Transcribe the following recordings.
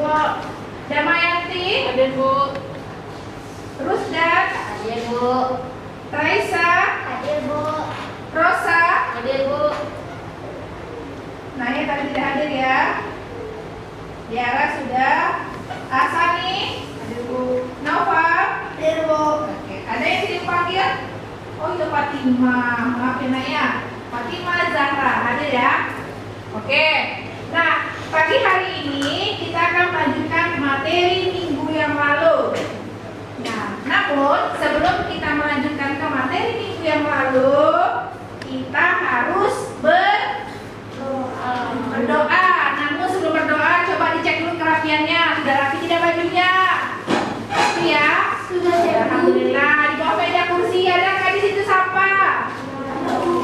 Bu. Damayanti. Hadir, Bu. Rusdan. Hadir, Bu. Raisa. Hadir, Bu. Rosa. Hadir, Bu. Naya tadi tidak hadir ya. Diara sudah. Asani. Hadir, Bu. Nova. Hadir, Bu. Oke. Ada yang tidak dipanggil? Oh itu Fatimah. Maaf ya Naya. Fatimah Zahra hadir ya. Oke. Nah, pagi hari ini kita akan melanjutkan materi minggu yang lalu. Nah, namun sebelum kita melanjutkan ke materi minggu yang lalu, kita harus berdoa. Namun sebelum berdoa, coba dicek dulu kerapiannya. Sudah rapi tidak bajunya? Rapi ya? Sudah. Alhamdulillah. Di bawah meja kursi ada nggak di situ sampah?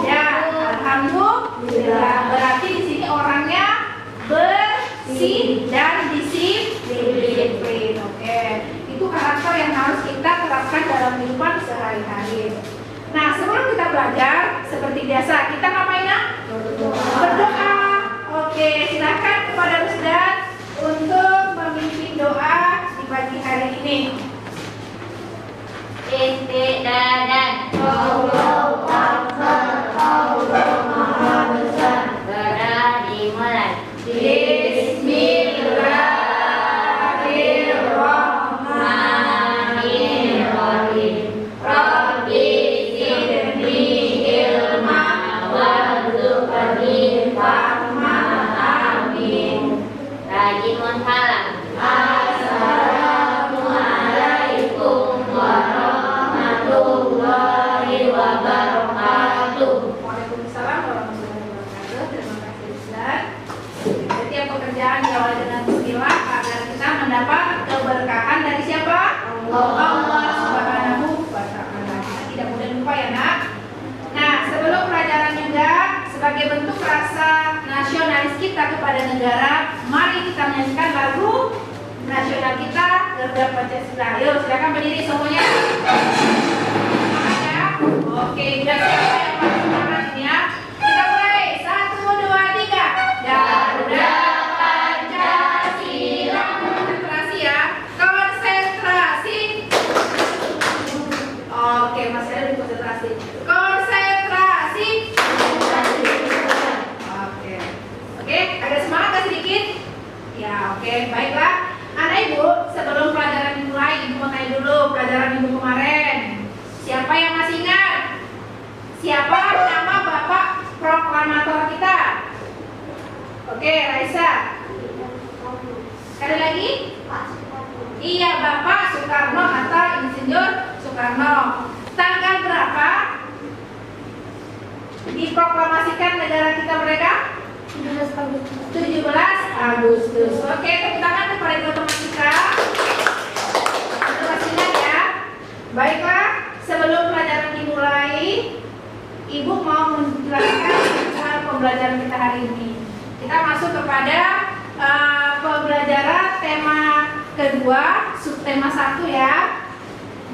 Ya, alhamdulillah. Berarti di sini orangnya bersih dan disiplin. Oke, itu karakter yang harus kita terapkan dalam kehidupan sehari-hari. Nah, sebelum kita belajar, seperti biasa, kita ngapain ya? Berdoa. Oke, silakan kepada Rusdan untuk memimpin doa di pagi hari ini. Istiqdadan. Allahu Akbar. Allah Maha Besar. Berdoa dimulai. Bismillahirrahmanirrahim. Rabbi zidni ilma warzuqni fahma. Amin. Rajimun halam. Assalamualaikum warahmatullahi wabarakatuh. Waalaikumsalam warahmatullahi wabarakatuh. Terima kasih Ustaz. Setiap pekerjaan diawali dengan bismillah agar kita mendapat keberkahan dari siapa? Allah Subhanahu wa Ta'ala. Kita tidak boleh lupa ya nak. Nah, sebelum pelajaran juga sebagai bentuk rasa nasionalis kita kepada negara, mari kita menyanyikan lagu nasional kita Garuda Pancasila. Yuk, silakan berdiri semuanya. Semangat ya. Oke, sudah siap yang paling semangat ini ya. Kita mulai. 1, 2, 3. Garuda Pancasila. Konsentrasi ya. Konsentrasi. Oke, masih ada di konsentrasi. Konsentrasi. Oke. Oke, agak semangat gak sedikit? Ya, oke, baiklah. Anak ibu, sebelum pelajaran dimulai, ibu mau tanya dulu pelajaran minggu kemarin. Siapa yang masih ingat? Siapa nama bapak proklamator kita? Oke, Raisa. Sekali lagi? Iya, Bapak Soekarno atau Insinyur Soekarno. Tanggal berapa diproklamasikan negara kita merdeka? 17 Agustus. Oke, tepuk tangan kepada matematika. Terima ya. Baiklah, sebelum pelajaran dimulai, Ibu mau menjelaskan soal pembelajaran kita hari ini. Kita masuk kepada pembelajaran tema kedua, subtema 1 ya.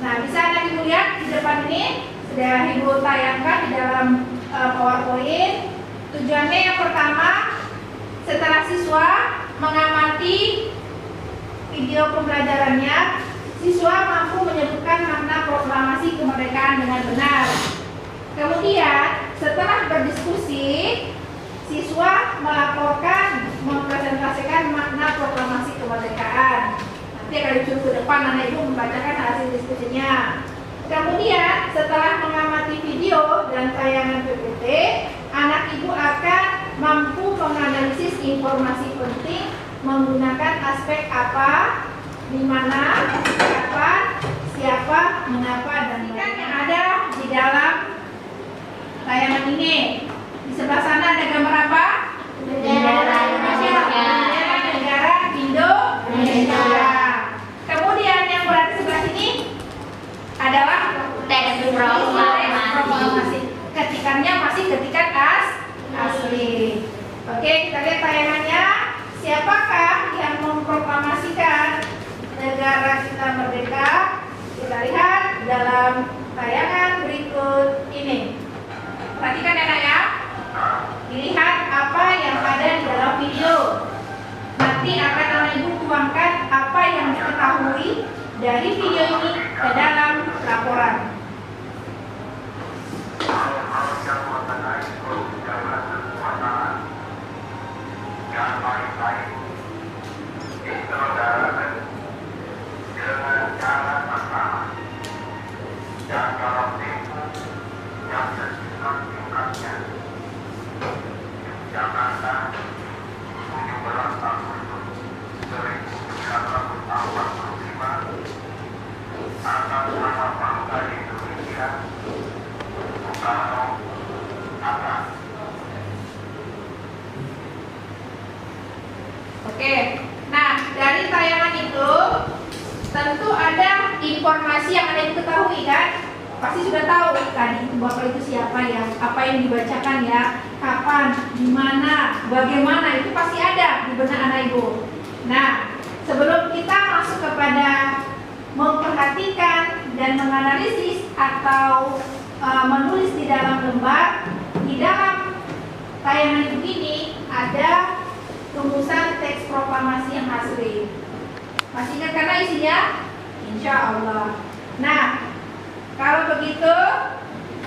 Nah, bisa anak ibu lihat di depan ini sudah ibu tayangkan di dalam PowerPoint. Tujuannya yang pertama, setelah siswa mengamati video pembelajarannya, siswa mampu menyebutkan makna proklamasi kemerdekaan dengan benar. Kemudian, setelah berdiskusi, siswa melaporkan, mempresentasikan makna proklamasi kemerdekaan. Nanti akan disuruh ke depan, anak ibu membacakan hasil diskusinya. Kemudian, setelah mengamati video dan tayangan PPT, anak ibu akan mampu menganalisis informasi penting menggunakan aspek apa, di mana, kapan, siapa, mengapa, dan yang ada di dalam tayangan ini. Di sebelah sana ada gambar apa? Bendera Indonesia. Bendera negara Indonesia. Kemudian yang berada di sebelah sini adalah Teks proklamasi. Ketikannya masih ketikan asli. Oke, kita lihat tayangannya. Siapakah yang memproklamasikan negara kita merdeka? Kita lihat dalam tayangan berikut ini. Perhatikan ya, Nak ya. Dilihat apa yang ada di dalam menuangkan apa yang diketahui dari video ini ke dalam laporan. Oke, nah dari tayangan itu tentu ada informasi yang ada diketahui kan? Pasti sudah tahu tadi Bapak itu siapa ya, apa yang dibacakan ya, kapan, di mana, bagaimana, itu pasti ada di benak anak ibu. Nah, sebelum kita masuk kepada memperhatikan dan menganalisis atau menulis di dalam lembar, di dalam tayangan ibu ini ada rumusan teks proklamasi yang asli. Masih ingat karena isinya? Insya Allah. Nah, kalau begitu,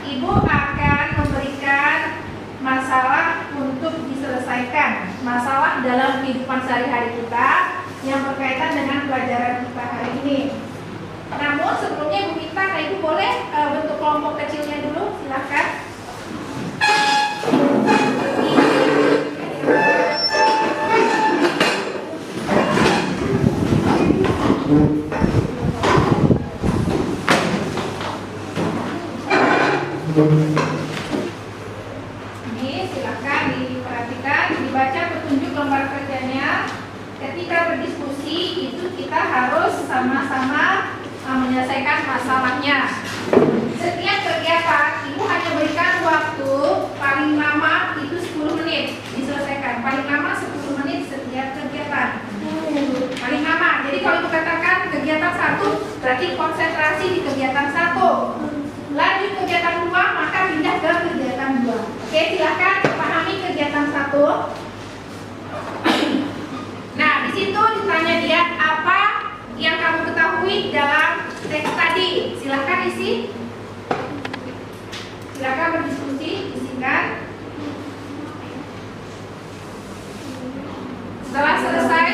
Ibu akan memberikan masalah untuk diselesaikan. Masalah dalam kehidupan sehari-hari kita yang berkaitan dengan pelajaran kita hari ini. Namun sebelumnya Ibu minta, Ibu boleh bentuk kelompok kecilnya dulu, silahkan. Ini silakan diperhatikan, dibaca petunjuk lembar kerjanya. Ketika berdiskusi itu kita harus sama-sama menyelesaikan masalahnya. Setiap kegiatan Ibu hanya berikan waktu paling lama itu 10 menit diselesaikan. Paling lama 10 menit setiap kegiatan. Paling lama. Jadi kalau Ibu katakan kegiatan 1, berarti konsentrasi di kegiatan 1. Lanjut kegiatan 2, maka pindah ke kegiatan 2. Oke, silakan pahami kegiatan 1. Nah, di situ ditanya dia apa yang kamu ketahui dalam teks tadi. Silakan isi. Silakan berdiskusi, isikan. Setelah selesai,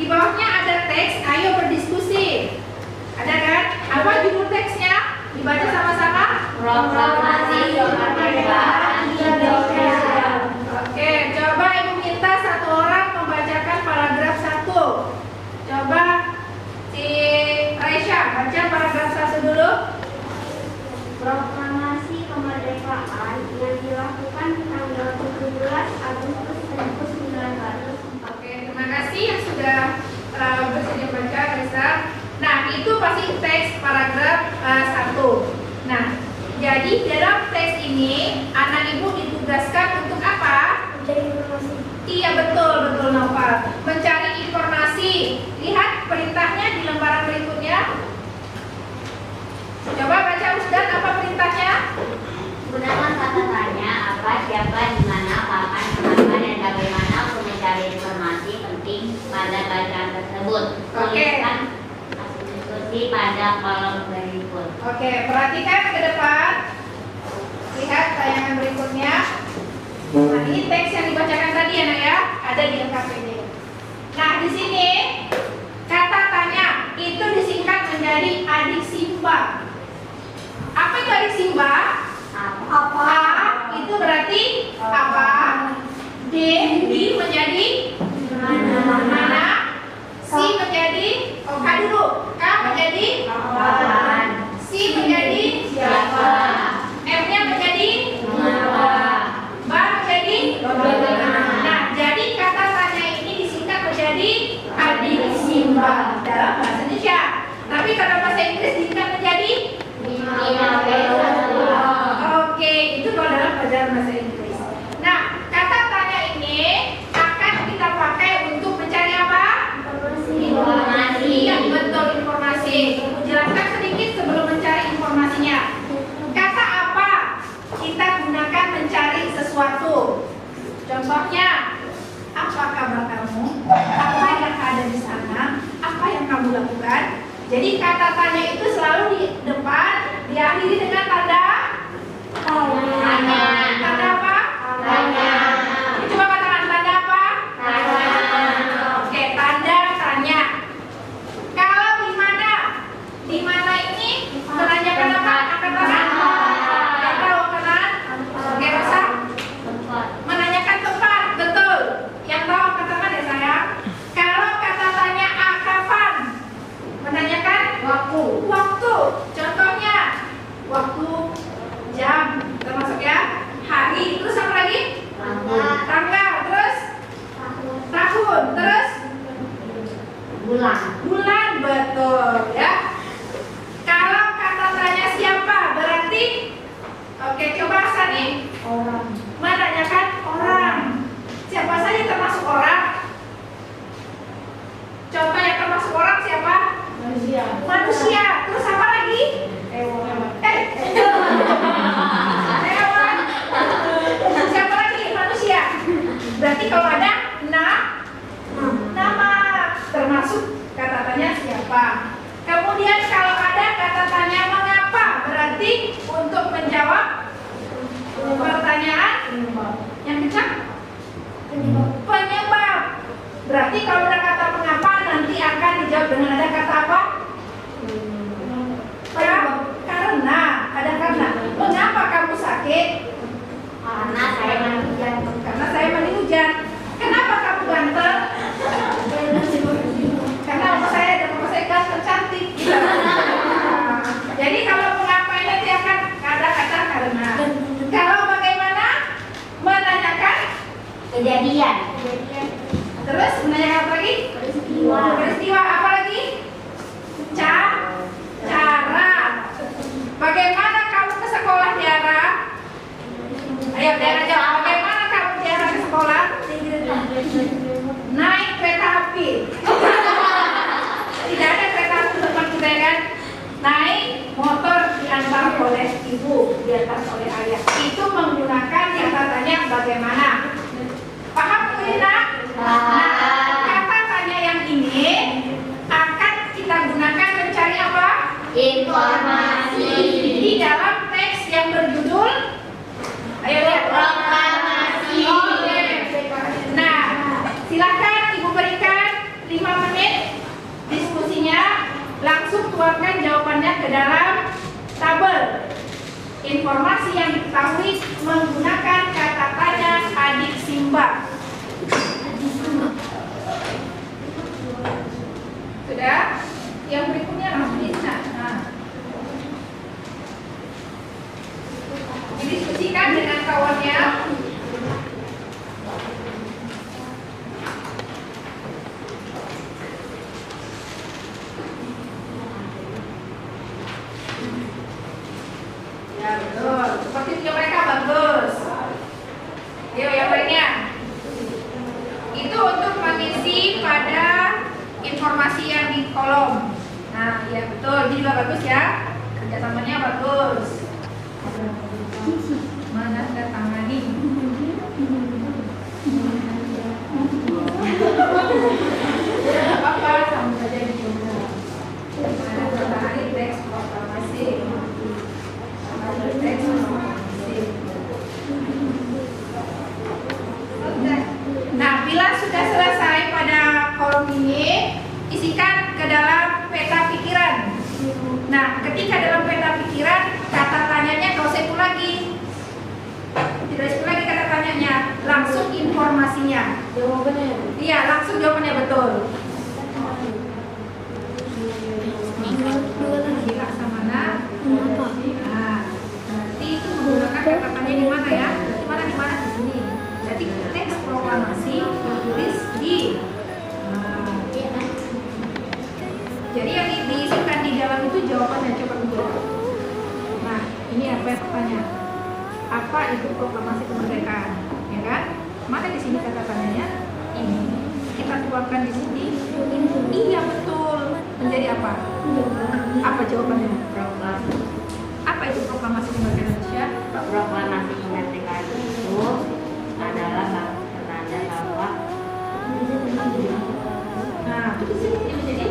di bawahnya ada teks, ayo berdiskusi. Ada kan? Apa judul teksnya? Dibaca sama-sama. Proklamasi Kemerdekaan Indonesia. Oke, coba Ibu minta satu orang membacakan paragraf 1. Coba si Raisya baca paragraf 1 dulu. Proklamasi kemerdekaan yang dilakukan tanggal 17 Agustus 1945. Oke, terima kasih yang sudah bersedia baca, Raisya. Nah, itu pasti teks paragraf 1. Nah, jadi dalam teks ini anak ibu ditugaskan untuk apa? Mencari informasi. Iya, betul Naufal. Mencari informasi. Lihat perintahnya di lembaran berikutnya. Coba baca Ustaz, apa perintahnya? Gunakan kata tanya apa, siapa, di mana, kapan, kenapa, dan bagaimana untuk mencari informasi penting pada bacaan tersebut. Tuliskan hasil diskusi pada kolom berikut. Oke, perhatikan ke depan. Lihat tayangan berikutnya. Nah, ini teks yang dibacakan tadi ya, Nak ya, ada di LKPD. Nah, di sini kata tanya itu disingkat menjadi adik Simba. Apa itu adik Simba? Apa? A itu berarti apa? D menjadi mana? C menjadi K dulu. K menjadi Kapan? C menjadi Siapa? M-nya menjadi Mengapa? B menjadi Bagaimana? Nah, jadi kata tanya ini disingkat menjadi adik Simba dalam bahasa Indonesia. Tapi kalau bahasa Inggris disingkat menjadi Oke, itu kalau dalam pelajaran bahasa Inggris. Nah, kata tanya ini akan kita pakai untuk mencari apa? Informasi. Iya, betul, informasi. Jelaskan sedikit sebelum mencari informasinya. Kata apa kita gunakan mencari sesuatu? Contohnya, apa kabar kamu? Apa yang ada di Jadi kata tanya itu selalu di depan, diakhiri dengan tanda Tanya. tanda apa? Tanya. Coba katakan tanda apa? Tanya. Oke, tanda tanya. Kalau di mana ini menanyakan apa? Angkat tangan. Yang tahu kanan? Oke, Rosa. Tempat. Menanyakan tempat, betul. Yang tahu angkat tangan ya sayang. Kalau kata tanya kapan? Menanyakan Waktu. waktu. Contohnya waktu, jam, termasuk ya. Hari, terus apa lagi? Tanggal, terus tahun, terus Bulan. bulan, betul ya. Kalau kata tanya siapa berarti, oke coba Sani Orang. menanyakan orang. Siapa saja termasuk orang? Contoh yang termasuk orang siapa? Manusia. Terus apa lagi? Hewan. Siapa lagi? Manusia. Berarti kalau ada nama termasuk kata tanya siapa. Kemudian kalau ada kata tanya mengapa, berarti untuk menjawab pertanyaan yang kencang penyebab. Berarti kalau ada kata mengapa nanti akan dijawab dengan ada kata apa? Karena. Ada karena. Mengapa kamu sakit? Karena saya manusia. Karena saya mandi hujan. Kenapa kamu ganteng? Karena mama saya ganteng cantik. Jadi kalau mengapa ini nanti akan ada kata karena. Kalau bagaimana? Menanyakan Kejadian. terus menanyakan apa lagi? Peristiwa apa lagi? Cara. Bagaimana kamu ke sekolah, Tiara? Ayo Tiara jawab. Bagaimana kamu Tiara ke sekolah? Naik kereta api. Tidak ada kereta api depan kita ya kan? Naik motor diantar oleh ibu, diantar oleh ayah. Itu menggunakan yang katanya bagaimana? Paham Kulina? Nah, kata tanya yang ini akan kita gunakan mencari apa? Informasi. Di dalam teks yang berjudul, ayo lihat. Proklamasi. Oke. Nah, silakan ibu berikan 5 menit diskusinya. Langsung tuangkan jawabannya ke dalam tabel. Informasi yang diketahui menggunakan kata tanya adik Simba. Sudah? Yang berikutnya Afisa. Nah. Didiskusikan dengan kawannya. Ya betul. Seperti itu mereka bagus. Ayo yang lainnya. Itu untuk mengisi pada informasi yang di kolom. Nah, ya betul. Ini juga bagus ya. Kerjasamanya bagus. Menandatangani. Apa sama saja dicoba. Menandatangani teks proklamasi. Teks proklamasi. Nah, bila sudah selesai pada kolom ini, isikan ke dalam peta pikiran. Nah, ketika dalam peta pikiran, kata tanyanya gak usah itu lagi. Tidak itu lagi kata tanyanya, langsung informasinya. Jawabannya? Iya, langsung jawabannya betul. Gila sama mana? Nah, nanti itu menggunakan kata tanya di mana ya? Di mana di sini. Jadi teks proklamasi tertulis di. Jadi yang diisikan di dalam itu jawabannya coba dulu. Nah, ini apa yang pertanyaan? Apa itu proklamasi kemerdekaan? Ya kan? Mana di sini kata tanyanya? Ini. Kita tuangkan di sini. Iya betul. Menjadi apa? Apa jawabannya? Proklamasi. Apa itu proklamasi kemerdekaan Indonesia? Proklamasi kemerdekaan itu adalah pertanda bahwa Nah, itu di sini menjadi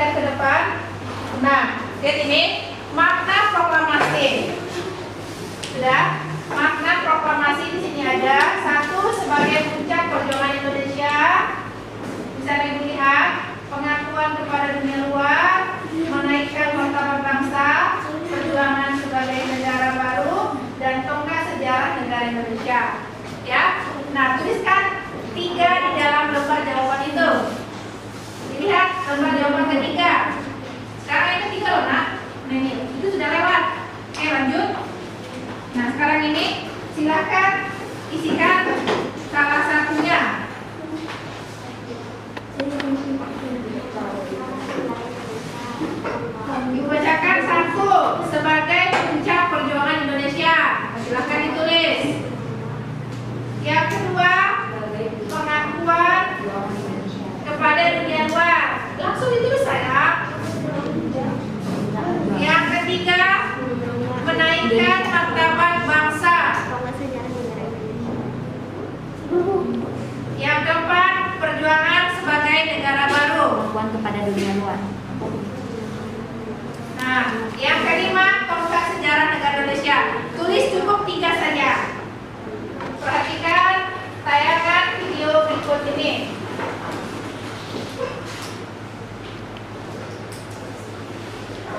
lihat ke depan. Nah, lihat ini makna proklamasi. Sudah? Makna proklamasi di sini ada satu sebagai puncak perjuangan Indonesia. Bisa dilihat pengakuan kepada dunia luar, menaikkan martabat bangsa, perjuangan sebagai negara baru, dan tonggak sejarah negara Indonesia. Ya, nah tuliskan 3 di dalam lembar jawaban itu. Dilihat lembar jawaban ketiga. Sekarang yang ketiga loh nak. Nah ini, itu sudah lewat. Oke lanjut. Nah sekarang ini silakan isikan salah satunya. Dibacakan satu sebagai puncak perjuangan Indonesia. Silahkan ditulis. Yang kedua, pengakuan kepada dunia luar. Langsung ditulis saya. Yang ketiga, menaikkan martabat bangsa. Yang keempat, perjuangan sebagai negara baru. Pengakuan kepada dunia luar. Nah, yang kelima, tonggak sejarah negara Indonesia. Tulis cukup 3 saja. Perhatikan tayangan video berikut ini.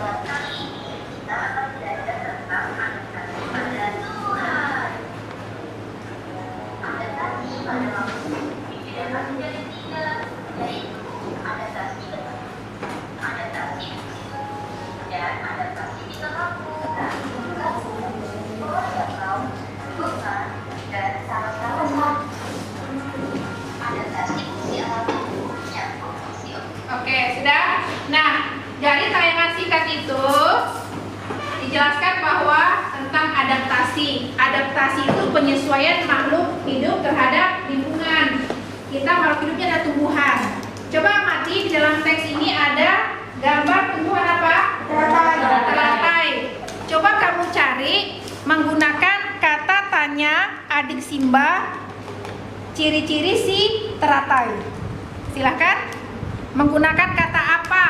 Kali ini kita akan belajar tentang adaptasi pada Tuhan. Adaptasi pada waktu dibedakan menjadi 3, yaitu adaptasi betul, adaptasi fungsi, dan adaptasi di tengah perubahan, perubahan, dan salah-salah. Adaptasi fungsi alami punya fungsi objek. Oke, sudah. Nah, dari tayangan singkat itu dijelaskan bahwa tentang adaptasi. Adaptasi itu penyesuaian makhluk hidup terhadap lingkungan. Kita makhluk hidupnya ada tumbuhan. Coba amati di dalam teks ini ada gambar tumbuhan apa? Teratai. Coba kamu cari menggunakan kata tanya adik Simba ciri-ciri si teratai. Silahkan menggunakan kata apa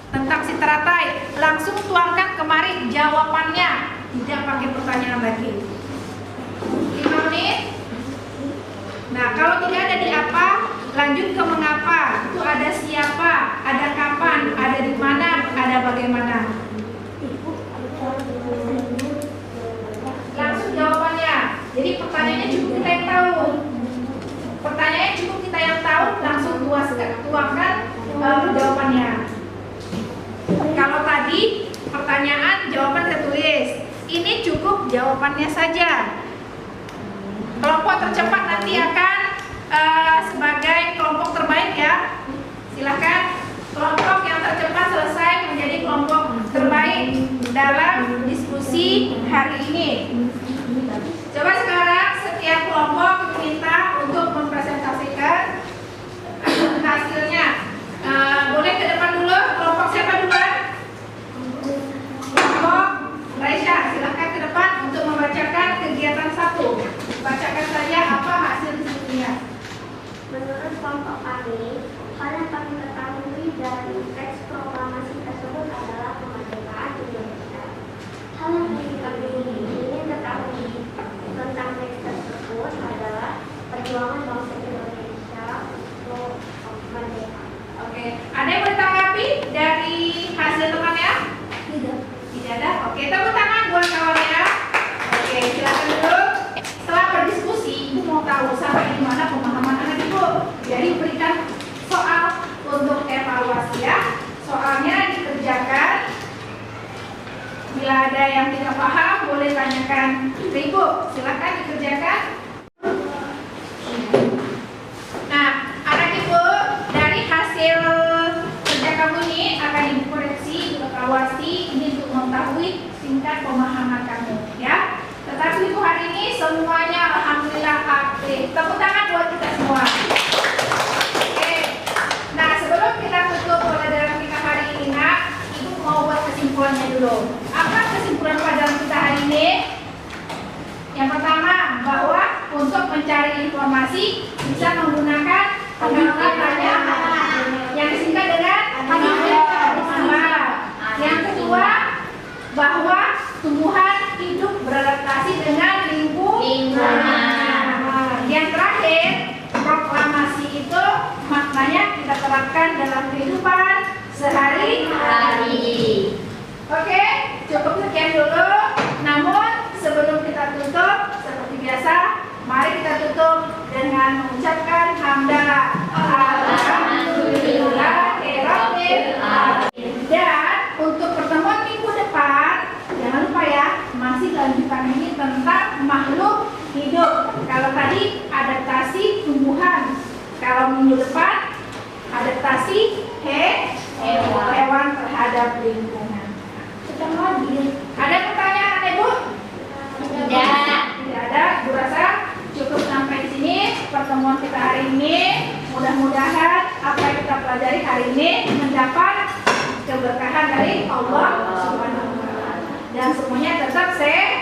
tentang si teratai. Langsung tuangkan kemari jawabannya. Tidak pakai pertanyaan lagi. 5 menit. Nah, kalau tidak ada di apa, lanjut ke mengapa. Itu ada siapa, ada kapan, ada di mana, ada bagaimana. Langsung jawabannya. Jadi pertanyaannya cukup kita yang tahu. Pertanyaannya cukup kita yang tahu, langsung tuangkan jawabannya. Kalau tadi pertanyaan jawaban tertulis, ini cukup jawabannya saja. Kelompok tercepat nanti akan sebagai kelompok terbaik ya. Silahkan kelompok yang tercepat selesai menjadi kelompok terbaik dalam diskusi hari ini. Coba sekarang setiap kelompok diminta untuk mempresentasikan hasilnya. Boleh ke depan dulu. Kelompok siapa duluan? Kelompok Raisya, silahkan ke depan untuk membacakan kegiatan 1. Bacakan saja apa hasil diskusinya. Menurut kelompok kami, hal yang kami ketahui dari teks proklamasi tersebut adalah kemerdekaan Indonesia. Hal yang kami ingin ketahui tentang teks tersebut adalah perjuangan bangsa Indonesia untuk merdeka. Oke, ada yang bertanggapi dari hasil temannya? Tidak ada. Oke, tepuk tangan buat kawannya. Oke, silakan dulu. Setelah berdiskusi, ibu mau tahu sampai di mana pemahaman anak ibu. Jadi berikan soal untuk evaluasi ya. Soalnya dikerjakan. Bila ada yang tidak paham, boleh tanyakan ke ibu. Silakan dikerjakan. Nah, anak ibu dari hasil kerja kamu ini akan ibu koreksi, evaluasi ini untuk mengetahui tingkat pemahaman kamu ya. Tetapi ibu hari ini semuanya alhamdulillah aktif. Tepuk tangan buat kita semua. Oke. Nah, sebelum kita tutup pelajaran kita hari ini, nak, ibu mau buat kesimpulannya dulu. Apa kesimpulan pelajaran kita hari ini? Yang pertama, bahwa untuk mencari informasi bisa menggunakan tanya yang disingkat dengan tumbuhan hidup beradaptasi dengan lingkungan. Yang terakhir, proklamasi itu maknanya kita terapkan dalam kehidupan sehari-hari. Oke, cukup sekian dulu. Namun sebelum kita tutup, seperti biasa, mari kita tutup dengan mengucapkan hamdalah. Alhamdulillahirabbil alamin. Dan untuk pertemuan minggu depan, jangan lupa ya, masih lanjutan ini tentang makhluk hidup. Kalau tadi adaptasi tumbuhan, kalau minggu depan adaptasi hewan terhadap lingkungan. Sudah lagi. Ada pertanyaan, Ibu? Tidak. Tidak ada. Bu rasa cukup sampai di sini pertemuan kita hari ini. Mudah-mudahan apa yang kita pelajari hari ini mendapat keberkahan dari Allah Subhanahu wa taala. Dan semuanya tetap sehat.